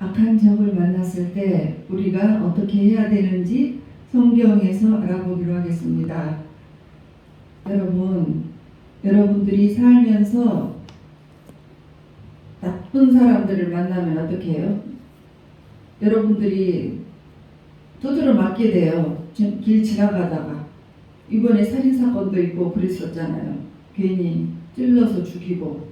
악한 적을 만났을 때 우리가 어떻게 해야 되는지 성경에서 알아보기로 하겠습니다. 여러분들이 살면서 나쁜 사람들을 만나면 어떻게 해요? 여러분들이 두드러 맞게 돼요. 길 지나가다가. 이번에 살인사건도 있고 그랬었잖아요. 괜히 찔러서 죽이고.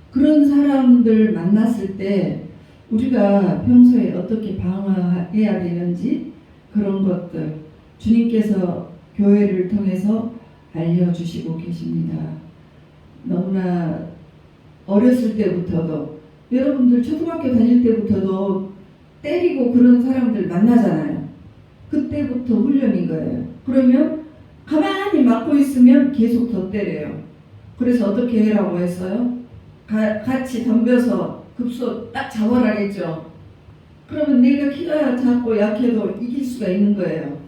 그런 사람들 만났을 때 우리가 평소에 어떻게 방어해야 되는지 그런 것들 주님께서 교회를 통해서 알려주시고 계십니다. 너무나 어렸을 때부터도 여러분들 초등학교 다닐 때부터도 때리고 그런 사람들 만나잖아요. 그때부터 훈련인 거예요. 그러면 가만히 맞고 있으면 계속 더 때려요. 그래서 어떻게 해라고 했어요? 같이 덤벼서 급소 딱 잡아라 했죠. 그러면 내가 키가 작고 약해도 이길 수가 있는 거예요.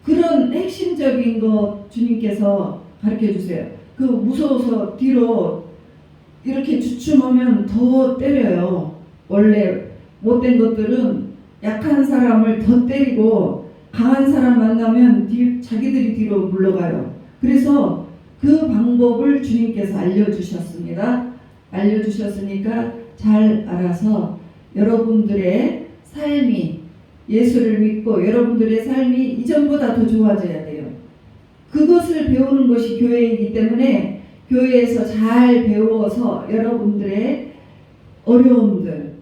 그런 핵심적인 거 주님께서 가르쳐 주세요. 그 무서워서 뒤로 이렇게 주춤하면 더 때려요. 원래 못된 것들은 약한 사람을 더 때리고 강한 사람 만나면 자기들이 뒤로 물러가요. 그래서 그 방법을 주님께서 알려주셨습니다. 알려주셨으니까 잘 알아서 여러분들의 삶이 예수를 믿고 여러분들의 삶이 이전보다 더 좋아져야 돼요. 그것을 배우는 것이 교회이기 때문에 교회에서 잘 배워서 여러분들의 어려움들,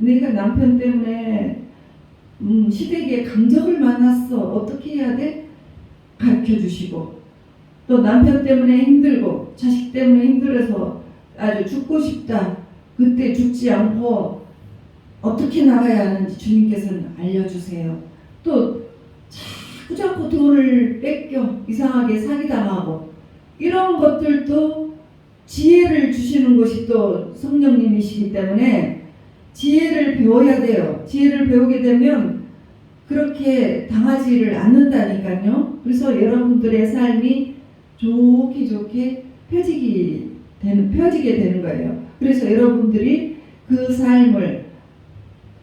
내가 남편 때문에 시댁에 강적을 만났어. 어떻게 해야 돼? 가르쳐 주시고, 또 남편 때문에 힘들고 자식 때문에 힘들어서 아주 죽고 싶다. 그때 죽지 않고 어떻게 나가야 하는지 주님께서는 알려주세요. 또 자꾸 돈을 뺏겨 이상하게 사기당하고 이런 것들도 지혜를 주시는 것이 또 성령님이시기 때문에 지혜를 배워야 돼요. 지혜를 배우게 되면 그렇게 당하지를 않는다니까요. 그래서 여러분들의 삶이 좋게 펴지게 되는 거예요. 그래서 여러분들이 그 삶을,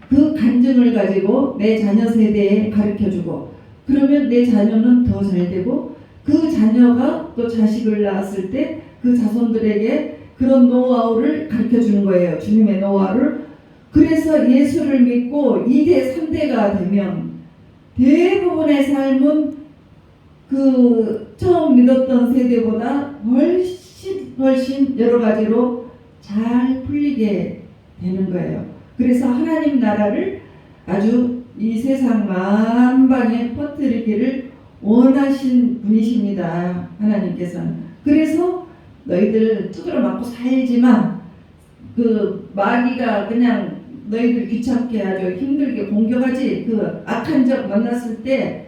그 간증을 가지고 내 자녀 세대에 가르쳐주고, 그러면 내 자녀는 더 잘되고, 그 자녀가 또 자식을 낳았을 때 그 자손들에게 그런 노하우를 가르쳐주는 거예요. 주님의 노하우를. 그래서 예수를 믿고 2대 3대가 되면 대부분의 삶은 그 처음 믿었던 세대보다 훨씬 여러 가지로 잘 풀리게 되는 거예요. 그래서 하나님 나라를 아주 이 세상 만방에 퍼뜨리기를 원하신 분이십니다. 하나님께서는. 그래서 너희들 두드러 맞고 살지만 그 마귀가 그냥 너희들 귀찮게 아주 힘들게 공격하지, 그 악한 적 만났을 때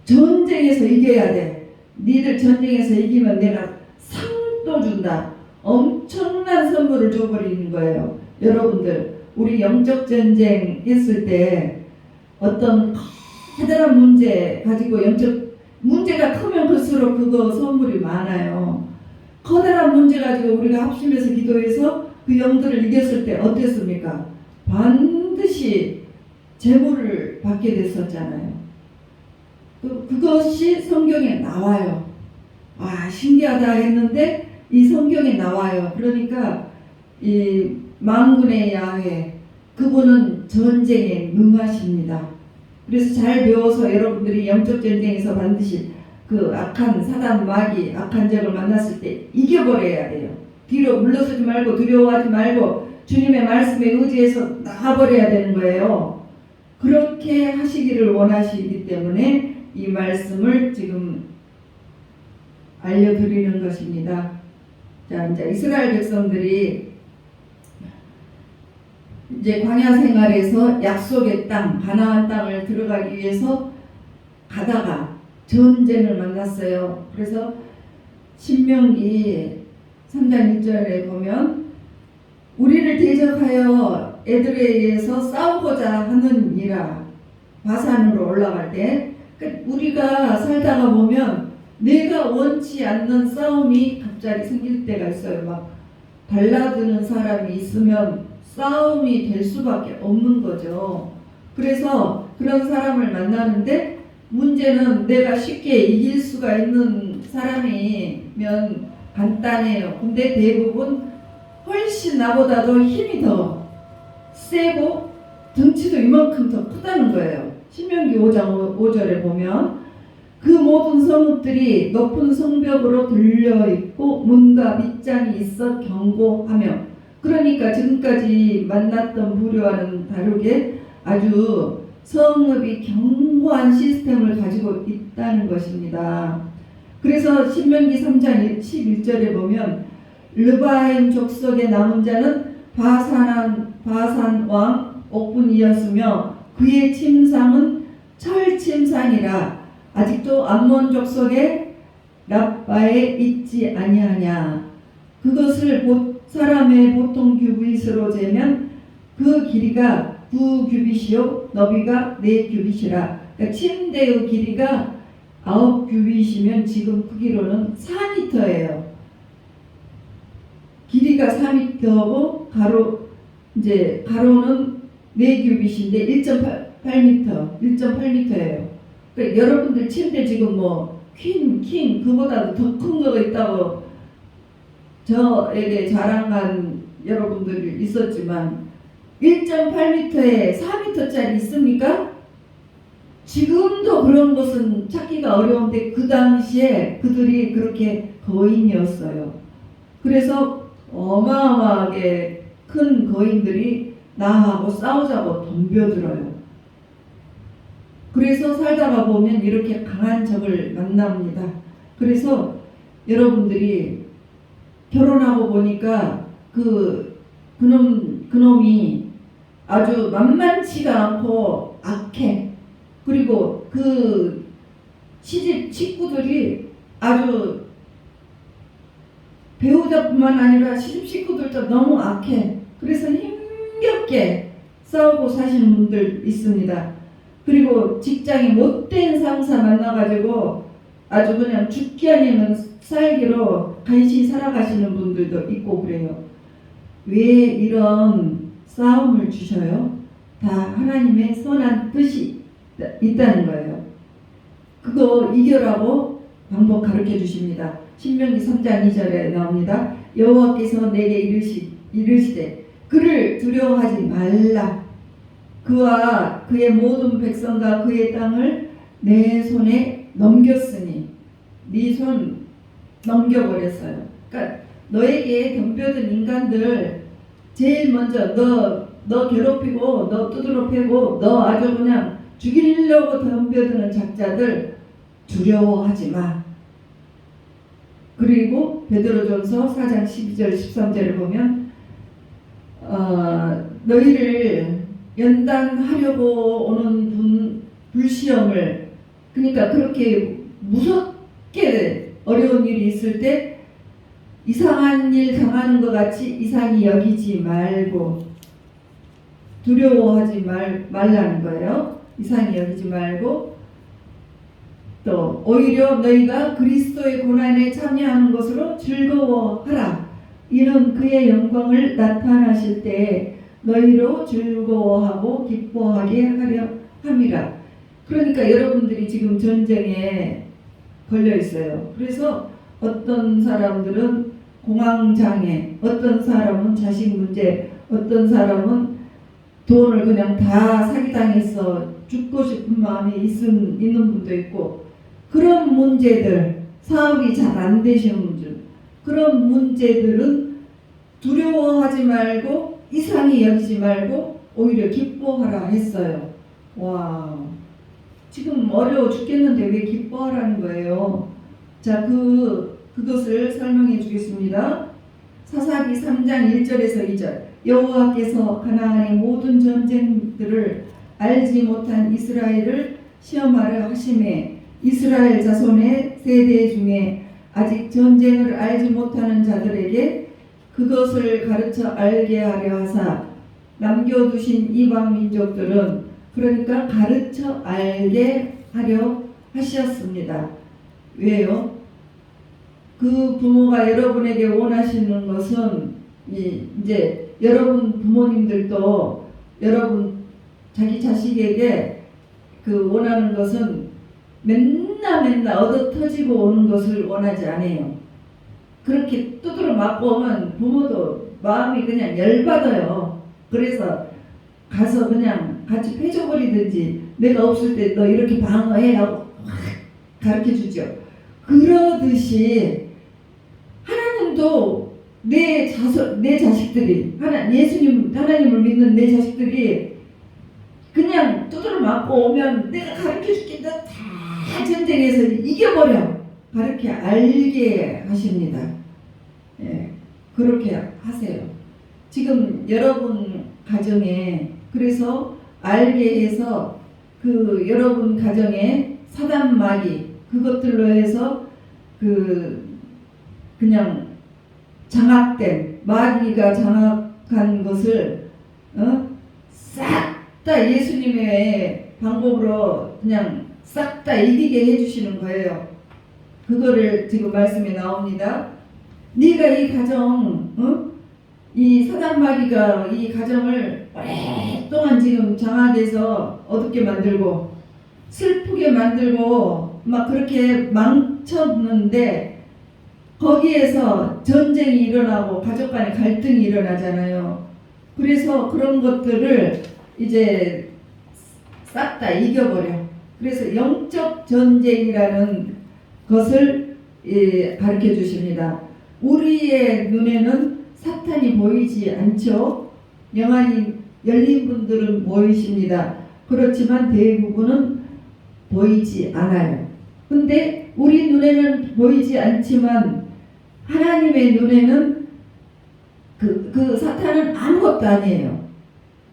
전쟁에서 이겨야 돼. 니들 전쟁에서 이기면 내가 상도 준다. 엄청난 선물을 줘버리는 거예요. 여러분들, 우리 영적 전쟁 했을 때 어떤 커다란 문제 가지고 영적 문제가 크면 클수록 그거 선물이 많아요. 커다란 문제 가지고 우리가 합심해서 기도해서 그 영들을 이겼을 때 어땠습니까? 반드시 재물을 받게 됐었잖아요. 그것이 성경에 나와요. 신기하다 했는데 이 성경에 나와요. 그러니까 이 만군의 야훼, 그분은 전쟁에 능하십니다. 그래서 잘 배워서 여러분들이 영적 전쟁에서 반드시 그 악한 사단 마귀, 악한 적을 만났을 때 이겨버려야 돼요. 뒤로 물러서지 말고 두려워하지 말고 주님의 말씀에 의지해서 나가버려야 되는 거예요. 그렇게 하시기를 원하시기 때문에 이 말씀을 지금 알려드리는 것입니다. 자, 이제 이스라엘 백성들이 이제 광야 생활에서 약속의 땅, 가나안 땅을 들어가기 위해서 가다가 전쟁을 만났어요. 그래서 신명기 3장 1절에 보면 우리를 대적하여 애들에 의해서 싸우고자 하느니라. 바산으로 올라갈 때 우리가 살다가 보면 내가 원치 않는 싸움이 갑자기 생길 때가 있어요. 막 달라드는 사람이 있으면 싸움이 될 수밖에 없는 거죠. 그래서 그런 사람을 만나는데 문제는 내가 쉽게 이길 수가 있는 사람이면 간단해요. 근데 대부분 훨씬 나보다도 힘이 더 세고 덩치도 이만큼 더 크다는 거예요. 신명기 5장 5절에 보면 그 모든 성읍들이 높은 성벽으로 들려있고 문과 밑장이 있어 경고하며, 그러니까 지금까지 만났던 부류와는 다르게 아주 성읍이 견고한 시스템을 가지고 있다는 것입니다. 그래서 신명기 3장 11절에 보면 르바임 족속의 남은 자는 바산 왕 옥분이었으며 그의 침상은 철침상이라 아직도 암몬 족속의 랍바에 있지 아니하냐. 그것을 사람의 보통 규빗으로 재면 그 길이가 9규빗이요 너비가 4규빗이라. 그러니까 침대의 길이가 9규빗이면 지금 크기로는 4m예요. 길이가 4m고 가로는 4규빗인데 1.8m예요. 그러니까 여러분들 침대 지금 뭐 퀸 그보다도 더 큰 거가 있다고 저에게 자랑한 여러분들이 있었지만 1.8m에 4m짜리 있습니까? 지금도 그런 것은 찾기가 어려운데 그 당시에 그들이 그렇게 거인이었어요. 그래서 어마어마하게 큰 거인들이 나하고 싸우자고 덤벼들어요. 그래서 살다가 보면 이렇게 강한 적을 만납니다. 그래서 여러분들이 결혼하고 보니까 그놈이 아주 만만치가 않고 악해. 그리고 그 시집 식구들이 아주 배우자뿐만 아니라 시집 식구들도 너무 악해. 그래서 힘겹게 싸우고 사시는 분들 있습니다. 그리고 직장에 못된 상사 만나가지고 아주 그냥 죽기 아니면 살기로 간신히 살아가시는 분들도 있고 그래요. 왜 이런 싸움을 주셔요? 다 하나님의 선한 뜻이 있다는 거예요. 그거 이겨라고 방법 가르쳐 주십니다. 신명기 3장 2절에 나옵니다. 여호와께서 내게 이르시되 그를 두려워하지 말라. 그와 그의 모든 백성과 그의 땅을 내 손에 넘겼으니, 네 손 넘겨버렸어요. 그러니까 너에게 덤벼든 인간들 제일 먼저 너 괴롭히고 너 두드러 패고 너 아주 그냥 죽이려고 덤벼드는 작자들 두려워하지 마. 그리고 베드로전서 4장 12절 13절을 보면 너희를 연단하려고 오는 불시험을, 그러니까 그렇게 무섭게 어려운 일이 있을 때 이상한 일 당하는 것 같이 이상히 여기지 말고 두려워하지 말라는 거예요. 이상히 여기지 말고 또 오히려 너희가 그리스도의 고난에 참여하는 것으로 즐거워하라. 이는 그의 영광을 나타나실 때 너희로 즐거워하고 기뻐하게 하려 함이라. 그러니까 여러분들이 지금 전쟁에 걸려 있어요. 그래서 어떤 사람들은 공황장애, 어떤 사람은 자식 문제, 어떤 사람은 돈을 그냥 다 사기당해서 죽고 싶은 마음이 있는 분도 있고, 그런 문제들, 사업이 잘 안 되시는 분들, 그런 문제들은 두려워하지 말고 이상히 여기지 말고 오히려 기뻐하라 했어요. 와, 지금 어려워 죽겠는데 왜 기뻐하라는 거예요? 자, 그것을 설명해 주겠습니다. 사사기 3장 1절에서 2절. 여호와께서 가나안의 모든 전쟁들을 알지 못한 이스라엘을 시험하려 하심에 이스라엘 자손의 세대 중에 아직 전쟁을 알지 못하는 자들에게 그것을 가르쳐 알게 하려 하사 남겨두신 이방 민족들은, 그러니까 가르쳐 알게 하려 하셨습니다. 왜요? 그 부모가 여러분에게 원하시는 것은 이제 여러분 부모님들도 여러분 자기 자식에게 그 원하는 것은 맨날 얻어 터지고 오는 것을 원하지 않아요. 그렇게 두드러 맞고 오면 부모도 마음이 그냥 열받아요. 그래서 가서 그냥 같이 패줘버리든지 내가 없을 때 너 이렇게 방어해 하고 가르쳐 주죠. 그러듯이 하나님도 내 자식들이 하나님을 믿는 내 자식들이 그냥 두드러 맞고 오면 내가 가르쳐 줄게 너 다 전쟁에서 이겨버려 그렇게 알게 하십니다. 예, 그렇게 하세요. 지금 여러분 가정에 그래서 알게 해서 그 여러분 가정에 사단 마귀 그것들로 해서 그냥 장악된 마귀가 장악한 것을 싹 다 예수님의 방법으로 그냥 싹 다 이기게 해주시는 거예요. 그거를 지금 말씀에 나옵니다. 네가 이 가정, 이 사단 마귀가 이 가정을 오랫동안 지금 장악해서 어둡게 만들고 슬프게 만들고 막 그렇게 망쳤는데 거기에서 전쟁이 일어나고 가족 간의 갈등이 일어나잖아요. 그래서 그런 것들을 이제 싹 다 이겨버려. 그래서 영적 전쟁이라는 것을 가르쳐 주십니다. 우리의 눈에는 사탄이 보이지 않죠. 영안이 열린 분들은 보이십니다. 그렇지만 대부분은 보이지 않아요. 근데 우리 눈에는 보이지 않지만 하나님의 눈에는 그 사탄은 아무것도 아니에요.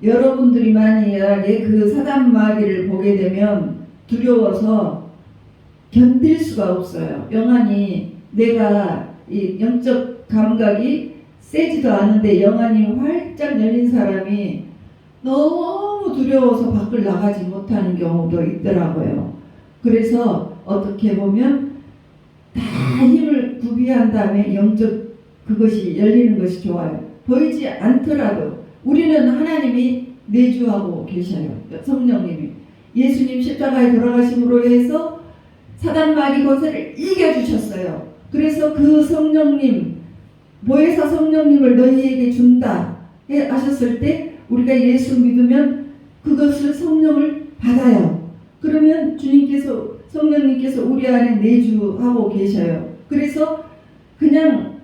여러분들이 만약에 그 사단 마귀를 보게 되면 두려워서 견딜 수가 없어요. 영안이 내가 이 영적 감각이 세지도 않은데 영안이 활짝 열린 사람이 너무 두려워서 밖을 나가지 못하는 경우도 있더라고요. 그래서 어떻게 보면 다 힘을 구비한 다음에 영적 그것이 열리는 것이 좋아요. 보이지 않더라도 우리는 하나님이 내주하고 계셔요. 성령님이 예수님 십자가에 돌아가심으로 해서 사단 마귀 권세를 이겨주셨어요. 그래서 그 성령님 보혜사 성령님을 너희에게 준다 하셨을 때 우리가 예수 믿으면 그것을 성령을 받아요. 그러면 주님께서 성령님께서 우리 안에 내주하고 계셔요. 그래서 그냥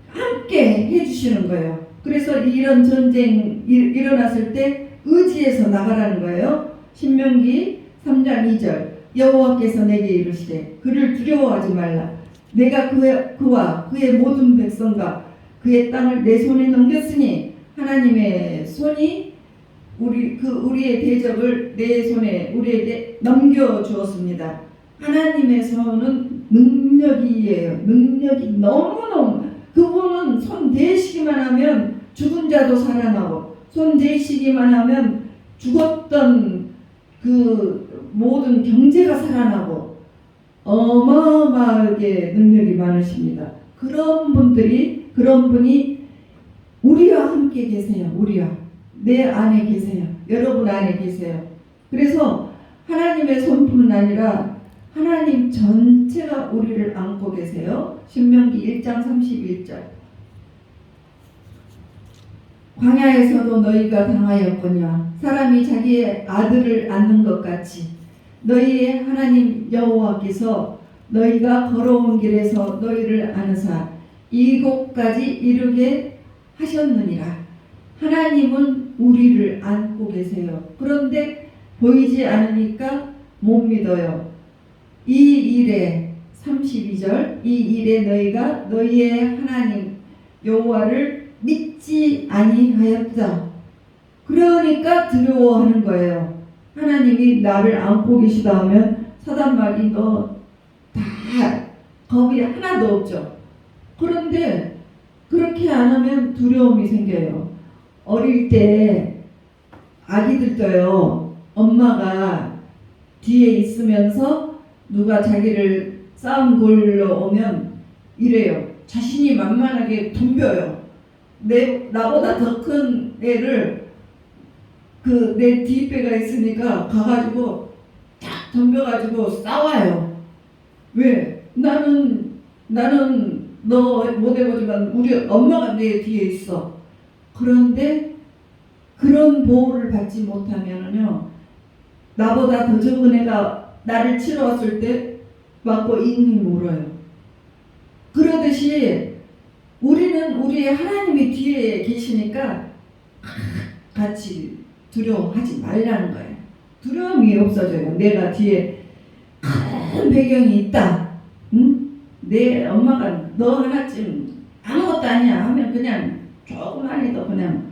함께 해주시는 거예요. 그래서 이런 전쟁 일어났을 때 의지해서 나가라는 거예요. 신명기 3장 2절 여호와께서 내게 이르시되 그를 두려워하지 말라. 내가 그와 그의 모든 백성과 그의 땅을 내 손에 넘겼으니 하나님의 손이 우리의 대적을 내 손에 우리에게 넘겨주었습니다. 하나님의 손은 능력이에요. 능력이 너무너무 그분은 손 대시기만 하면 죽은 자도 살아나고 손 대시기만 하면 죽었던 그 모든 경제가 살아나고 어마어마하게 능력이 많으십니다. 그런 분이 우리와 함께 계세요. 우리와 내 안에 계세요. 여러분 안에 계세요. 그래서 하나님의 손뿐만 아니라 하나님 전체가 우리를 안고 계세요. 신명기 1장 31절 광야에서도 너희가 당하였거니와 사람이 자기의 아들을 안는 것 같이 너희의 하나님 여호와께서 너희가 걸어온 길에서 너희를 안으사 이곳까지 이르게 하셨느니라. 하나님은 우리를 안고 계세요. 그런데 보이지 않으니까 못 믿어요. 이 일에 32절 이 일에 너희가 너희의 하나님 여호와를 믿지 아니하였다. 그러니까 두려워하는 거예요. 하나님이 나를 안고 계시다 하면 사단 마귀 너 다 겁이 하나도 없죠. 그런데 그렇게 안 하면 두려움이 생겨요. 어릴 때 아기들도요. 엄마가 뒤에 있으면서 누가 자기를 싸움 걸러 오면 이래요. 자신이 만만하게 덤벼요. 나보다 더 큰 애를 내 뒷배가 있으니까 가가지고 탁 덤벼가지고 싸워요. 왜? 나는 너 못 해보지만 우리 엄마가 내 뒤에 있어. 그런데 그런 보호를 받지 못하면은요, 나보다 더 적은 애가 나를 치러 왔을 때 맞고 잉잉 울어요. 그러듯이 우리는 우리의 하나님이 뒤에 계시니까 같이 두려워하지 말라는 거예요. 두려움이 없어져요. 내가 뒤에 큰 배경이 있다. 응? 내 엄마가 너 하나쯤 아무것도 아니야 하면 그냥 조금만 해도 그냥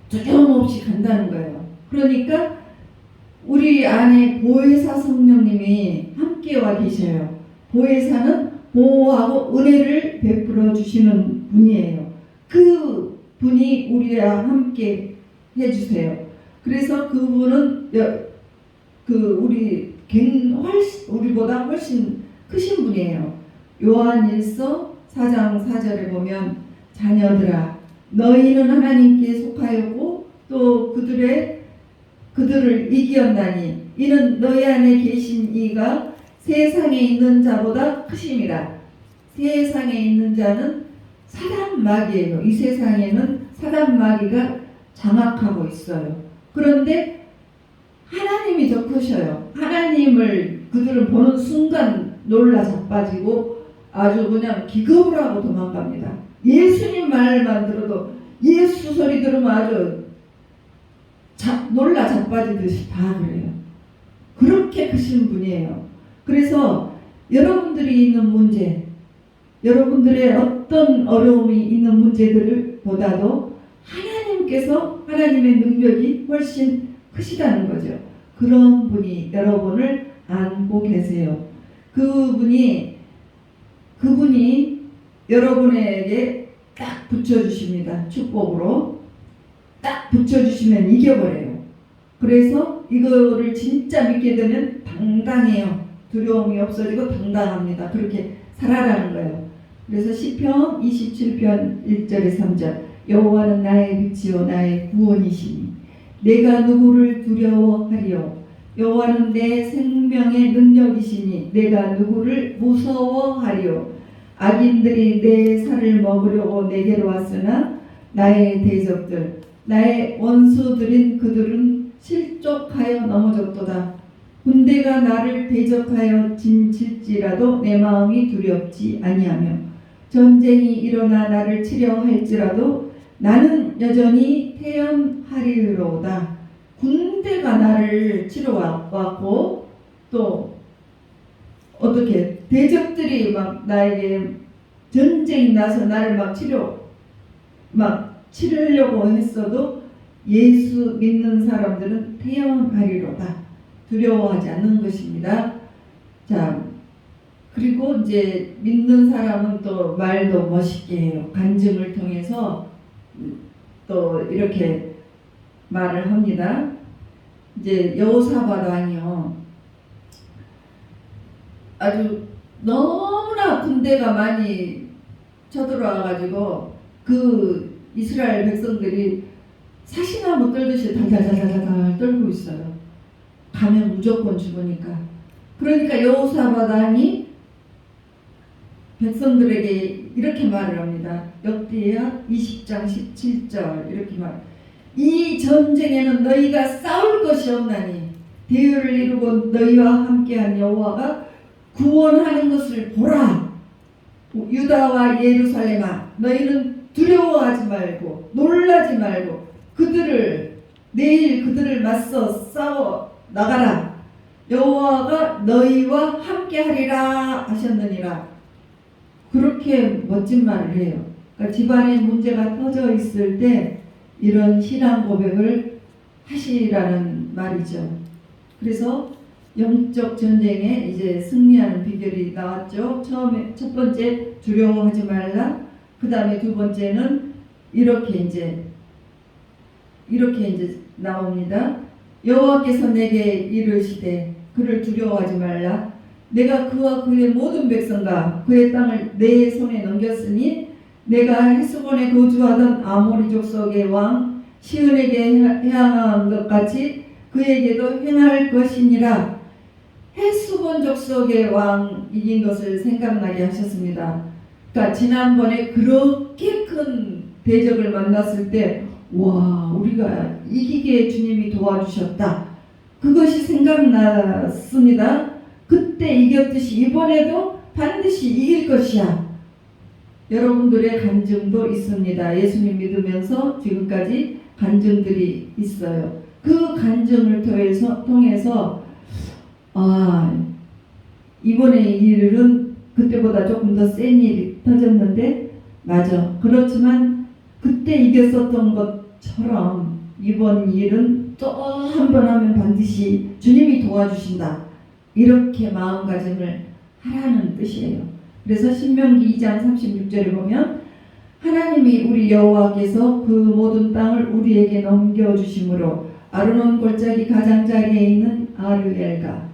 두려움 없이 간다는 거예요. 그러니까 우리 안에 보혜사 성령님이 함께 와 계셔요. 보혜사는 보호하고 은혜를 베풀어 주시는 분이에요. 그 분이 우리와 함께 해주세요. 그래서 그분은 우리보다 훨씬 크신 분이에요. 요한일서 4장 4절에 보면 자녀들아 너희는 하나님께 속하였고 또 그들을 이기었나니 이는 너희 안에 계신 이가 세상에 있는 자보다 크심이라. 세상에 있는 자는 사단 마귀예요. 이 세상에는 사단 마귀가 장악하고 있어요. 그런데 하나님이 더 크셔요. 하나님을 그들은 보는 순간 놀라 자빠지고 아주 그냥 기겁을 하고 도망갑니다. 예수님 말만 들어도 예수 소리 들으면 아주 놀라 자빠지듯이 다 그래요. 그렇게 크신 분이에요. 그래서 여러분들이 있는 문제, 여러분들의 어떤 어려움이 있는 문제들을 보다도 하나님께서 하나님의 능력이 훨씬 크시다는 거죠. 그런 분이 여러분을 안고 계세요. 그분이 여러분에게 딱 붙여주십니다. 축복으로 딱 붙여주시면 이겨버려요. 그래서 이거를 진짜 믿게 되면 당당해요. 두려움이 없어지고 당당합니다. 그렇게 살아라는 거예요. 그래서 시편 27편 1절에 3절 여호와는 나의 빛이요 나의 구원이시니 내가 누구를 두려워하리요. 여호와는 내 생명의 능력이시니 내가 누구를 무서워하리요. 악인들이 내 살을 먹으려고 내게로 왔으나 나의 대적들 나의 원수들인 그들은 실족하여 넘어졌도다. 군대가 나를 대적하여 진칠지라도 내 마음이 두렵지 아니하며 전쟁이 일어나 나를 치려 할지라도 나는 여전히 태연하리로다. 군대가 나를 치러 왔고 또 어떻게 대적들이 막 나에게 전쟁이 나서 나를 치르려고 했어도 예수 믿는 사람들은 태연하리로다. 두려워하지 않는 것입니다. 자, 그리고 이제 믿는 사람은 또 말도 멋있게 해요. 간증을 통해서 또 이렇게 말을 합니다. 이제 여호사밧 왕이요. 아주 너무나 군대가 많이 쳐들어와가지고 그 이스라엘 백성들이 사시나무 떨듯이 달달달달달 떨고 있어요. 가면 무조건 죽으니까. 그러니까 여호사밧 왕이 백성들에게 이렇게 말을 합니다. 역대하 20장 17절 이렇게 이 전쟁에는 너희가 싸울 것이 없나니 대열을 이루고 너희와 함께한 여호와가 구원하는 것을 보라. 유다와 예루살렘아 너희는 두려워하지 말고 놀라지 말고 내일 그들을 맞서 싸워 나가라. 여호와가 너희와 함께하리라 하셨느니라. 그렇게 멋진 말을 해요. 그러니까 집안에 문제가 터져 있을 때 이런 신앙 고백을 하시라는 말이죠. 그래서 영적 전쟁에 이제 승리하는 비결이 나왔죠. 첫 번째 두려워하지 말라. 그 다음에 두 번째는 이렇게 이제 나옵니다. 여호와께서 내게 이르시되 그를 두려워하지 말라. 내가 그와 그의 모든 백성과 그의 땅을 내 손에 넘겼으니 내가 헤스본에 거주하던 아모리 족속의 왕 시온에게 행한 것 같이 그에게도 행할 것이니라. 헤스본 족속의 왕 이긴 것을 생각나게 하셨습니다. 그러니까 지난번에 그렇게 큰 대적을 만났을 때 와, 우리가 이기게 주님이 도와주셨다. 그것이 생각났습니다. 그때 이겼듯이 이번에도 반드시 이길 것이야. 여러분들의 간증도 있습니다. 예수님 믿으면서 지금까지 간증들이 있어요. 그 간증을 통해서 이번에 일은 그때보다 조금 더 센 일이 터졌는데 맞아. 그렇지만 그때 이겼었던 것처럼 이번 일은 또 한 번 하면 반드시 주님이 도와주신다. 이렇게 마음가짐을 하라는 뜻이에요. 그래서 신명기 2장 36절에 보면 하나님이 우리 여호와께서 그 모든 땅을 우리에게 넘겨주심으로 아르논 골짜기 가장자리에 있는 아르엘과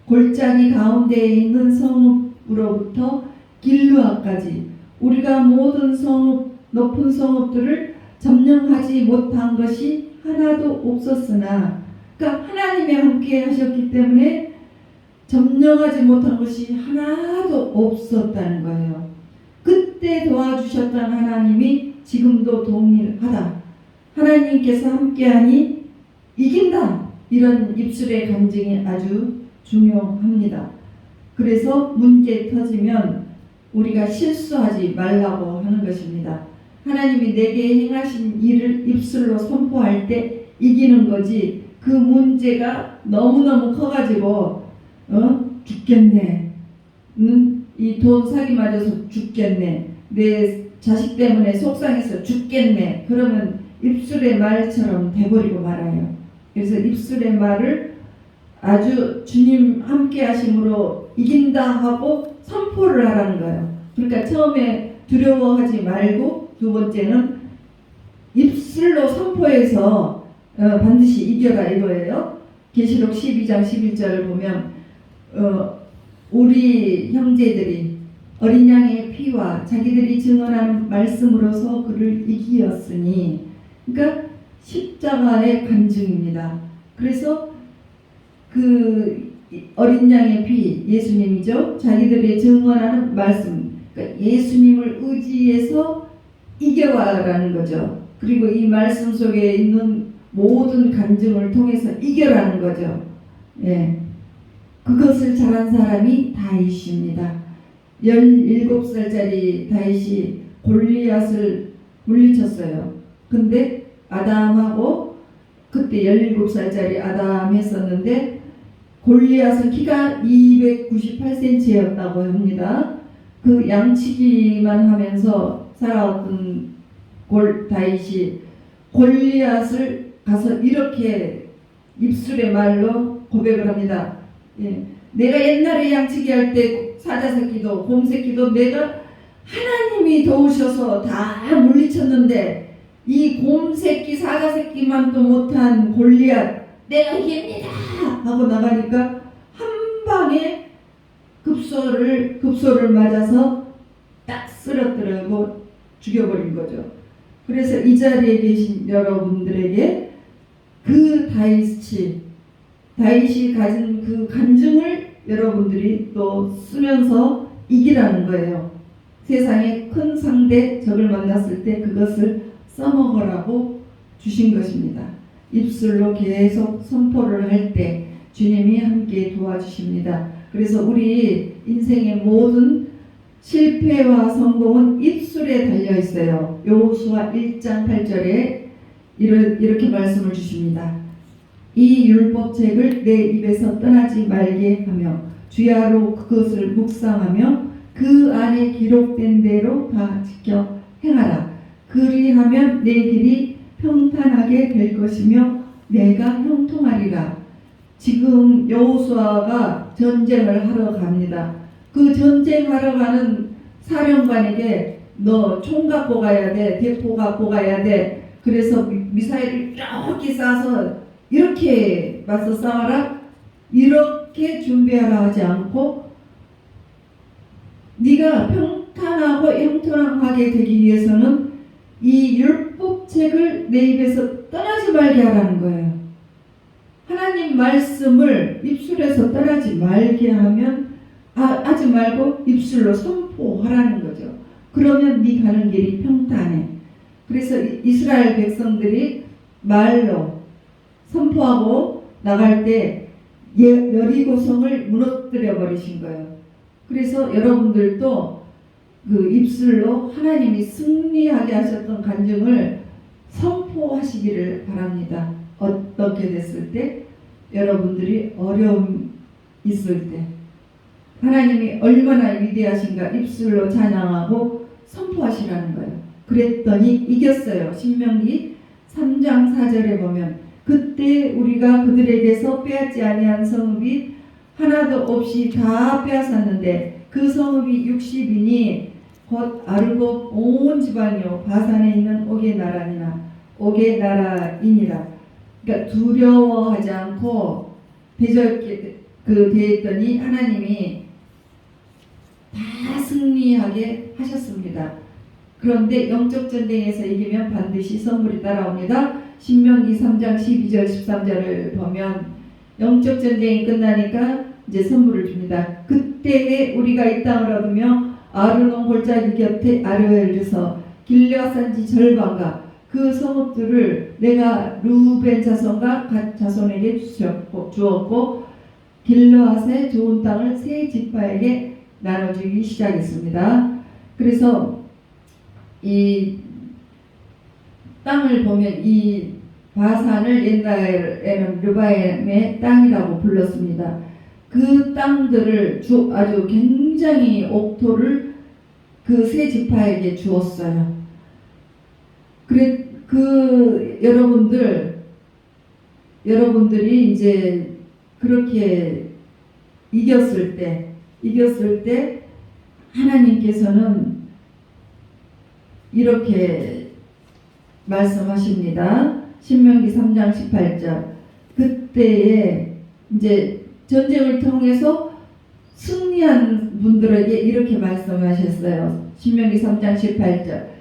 골짜기 가운데에 있는 성읍으로부터 길르아까지 우리가 모든 성읍 높은 성읍들을 점령하지 못한 것이 하나도 없었으나, 그러니까 하나님이 함께 하셨기 때문에 점령하지 못한 것이 하나도 없었다는 거예요. 그때 도와주셨던 하나님이 지금도 동일하다. 하나님께서 함께하니 이긴다. 이런 입술의 간증이 아주 중요합니다. 그래서 문제 터지면 우리가 실수하지 말라고 하는 것입니다. 하나님이 내게 행하신 일을 입술로 선포할 때 이기는 거지, 그 문제가 너무너무 커가지고 죽겠네, 이 돈 사기 맞아서 죽겠네, 내 자식 때문에 속상해서 죽겠네, 그러면 입술의 말처럼 돼버리고 말아요. 그래서 입술의 말을 아주 주님 함께 하심으로 이긴다 하고 선포를 하라는 거예요. 그러니까 처음에 두려워하지 말고, 두 번째는 입술로 선포해서 반드시 이겨라 이거예요. 계시록 12장 11절을 보면 우리 형제들이 어린 양의 피와 자기들이 증언한 말씀으로서 그를 이기었으니, 그러니까 십자가의 간증입니다. 그래서 그 어린 양의 피, 예수님이죠. 자기들이 증언하는 말씀, 그러니까 예수님을 의지해서 이겨와라는 거죠. 그리고 이 말씀 속에 있는 모든 간증을 통해서 이겨라는 거죠. 예. 그것을 잘한 사람이 다윗입니다. 17살짜리 다윗이 골리앗을 물리쳤어요. 근데 아담하고, 그때 17살짜리 아담 했었는데 골리앗은 키가 298cm였다고 합니다. 그 양치기만 하면서 살아왔던 다윗이 골리앗을 가서 이렇게 입술의 말로 고백을 합니다. 예. 내가 옛날에 양치기 할 때 사자새끼도 곰새끼도 내가 하나님이 도우셔서 다 물리쳤는데 이 곰새끼 사자새끼만도 못한 골리앗 내가 이깁니다 하고 나가니까 한 방에 급소를 맞아서 딱 쓰러뜨리고 죽여버린 거죠. 그래서 이 자리에 계신 여러분들에게 그 다윗이 가진 그 간증을 여러분들이 또 쓰면서 이기라는 거예요. 세상에 큰 상대 적을 만났을 때 그것을 써먹으라고 주신 것입니다. 입술로 계속 선포를 할 때 주님이 함께 도와주십니다. 그래서 우리 인생의 모든 실패와 성공은 입술에 달려 있어요. 여호수아 1장 8절에 이렇게 말씀을 주십니다. 이 율법책을 내 입에서 떠나지 말게 하며 주야로 그것을 묵상하며 그 안에 기록된 대로 다 지켜 행하라. 그리하면 내 길이 평탄하게 될 것이며 내가 형통하리라. 지금 여호수아가 전쟁을 하러 갑니다. 그 전쟁하러 가는 사령관에게 너 총 갖고 가야 돼, 대포 갖고 가야 돼. 그래서 미사일을 이렇게 쏴서 이렇게 맞서 싸워라, 이렇게 준비하라 하지 않고 네가 평탄하고 형통하게 되기 위해서는 이 율법책을 내 입에서 떠나지 말게 하라는 거예요. 하나님 말씀을 입술에서 떠나지 말게 하면 하지 말고 입술로 선포하라는 거죠. 그러면 네 가는 길이 평탄해. 그래서 이스라엘 백성들이 말로 선포하고 나갈 때 여리고성을 무너뜨려 버리신 거예요. 그래서 여러분들도 그 입술로 하나님이 승리하게 하셨던 간증을 선포하시기를 바랍니다. 어떻게 됐을 때? 여러분들이 어려움 있을 때 하나님이 얼마나 위대하신가 입술로 찬양하고 선포하시라는 거예요. 그랬더니 이겼어요. 신명기 3장 4절에 보면 그때 우리가 그들에게서 빼앗지 아니한 성읍이 하나도 없이 다 빼앗았는데 그 성읍이 60이니 곧 아르고 온 지방이요 바산에 있는 옥의 나라이니라. 그러니까 두려워하지 않고 대했더니 하나님이 다 승리하게 하셨습니다. 그런데 영적 전쟁에서 이기면 반드시 선물이 따라옵니다. 신명기 3장 12절 13절을 보면 영적 전쟁이 끝나니까 이제 선물을 줍니다. 그때에 우리가 이 땅을 얻으며 아르논 골짜기 곁에 아르엘에서 길르앗산지 절반과 그 성읍들을 내가 루벤 자손과 갓 자손에게 주었고 길르앗의 좋은 땅을 세 지파에게 나눠주기 시작했습니다. 그래서 이 땅을 보면 이 바산을 옛날에는 르바임의 땅이라고 불렀습니다. 그 땅들을 아주 굉장히 옥토를 그 세 지파에게 주었어요. 여러분들이 이제 그렇게 이겼을 때 하나님께서는 이렇게 말씀하십니다. 신명기 3장 18절. 그때에 이제 전쟁을 통해서 승리한 분들에게 이렇게 말씀하셨어요. 신명기 3장 18절.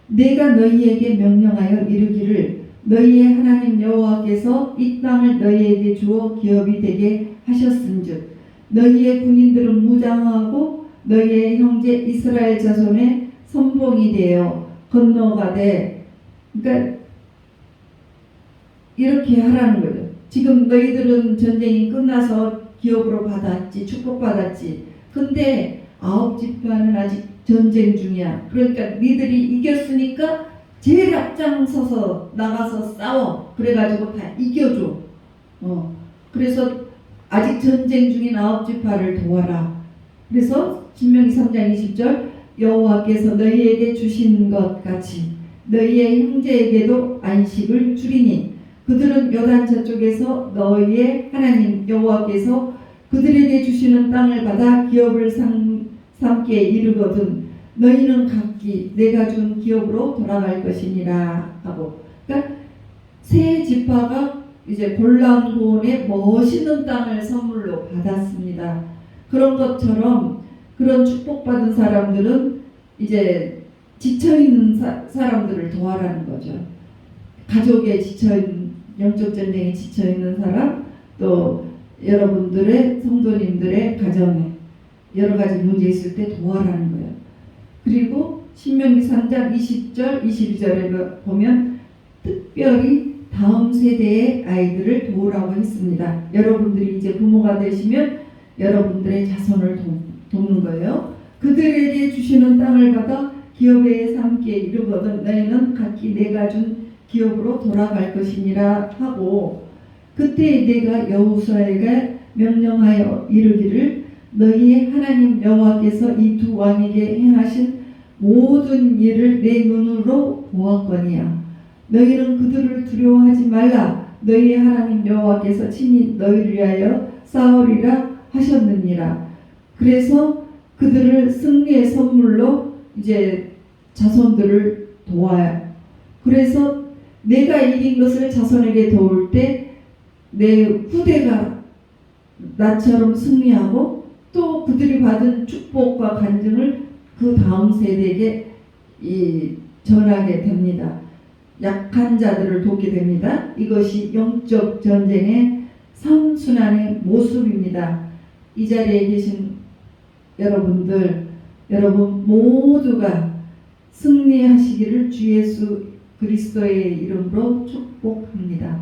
내가 너희에게 명령하여 이르기를 너희의 하나님 여호와께서 이 땅을 너희에게 주어 기업이 되게 하셨은즉 너희의 군인들은 무장하고 너희의 형제 이스라엘 자손의 선봉이 되어 건너가되, 그러니까 이렇게 하라는 거죠. 지금 너희들은 전쟁이 끝나서 기업으로 받았지, 축복받았지. 근데 9지파는 아직 전쟁 중이야. 그러니까 니들이 이겼으니까 제일 앞장서서 나가서 싸워. 그래가지고 다 이겨줘. 그래서 아직 전쟁 중인 9지파를 도와라. 그래서 신명기 3장 20절 여호와께서 너희에게 주신 것 같이 너희의 형제에게도 안식을 주리니 그들은 요단 저쪽에서 너희의 하나님 여호와께서 그들에게 주시는 땅을 받아 기업을 삼게 이르거든 너희는 각기 내가 준 기업으로 돌아갈 것이니라 하고, 그러니까 세 지파가 이제 골란고온의 멋있는 땅을 선물로 받았습니다. 그런 것처럼 그런 축복받은 사람들은 이제 지쳐있는 사람들을 도와라는 거죠. 가족에 지쳐있는, 영적 전쟁에 지쳐있는 사람, 또 여러분들의 성도님들의 가정에 여러 가지 문제 있을 때 도와라는 거예요. 그리고 신명기 3장 20절 22절에 보면 특별히 다음 세대의 아이들을 도우라고 했습니다. 여러분들이 이제 부모가 되시면 여러분들의 자손을 돕는 거예요. 그들에게 주시는 땅을 받아 기업에 삼게 이르거든 너희는 각기 내가 준 기업으로 돌아갈 것이니라 하고, 그때 내가 여호수아에게 명령하여 이르기를 너희의 하나님 여호와께서 이 두 왕에게 행하신 모든 일을 내 눈으로 보았거니와 너희는 그들을 두려워하지 말라. 너희의 하나님 여호와께서 친히 너희를 위하여 싸우리라 하셨느니라. 그래서 그들을 승리의 선물로 이제 자손들을 도와요. 그래서 내가 이긴 것을 자손에게 도울 때 내 후대가 나처럼 승리하고 또 그들이 받은 축복과 간증을 그 다음 세대에게 전하게 됩니다. 약한 자들을 돕게 됩니다. 이것이 영적 전쟁의 선순환의 모습입니다. 이 자리에 계신 여러분들, 여러분 모두가 승리하시기를 주 예수 그리스도의 이름으로 축복합니다.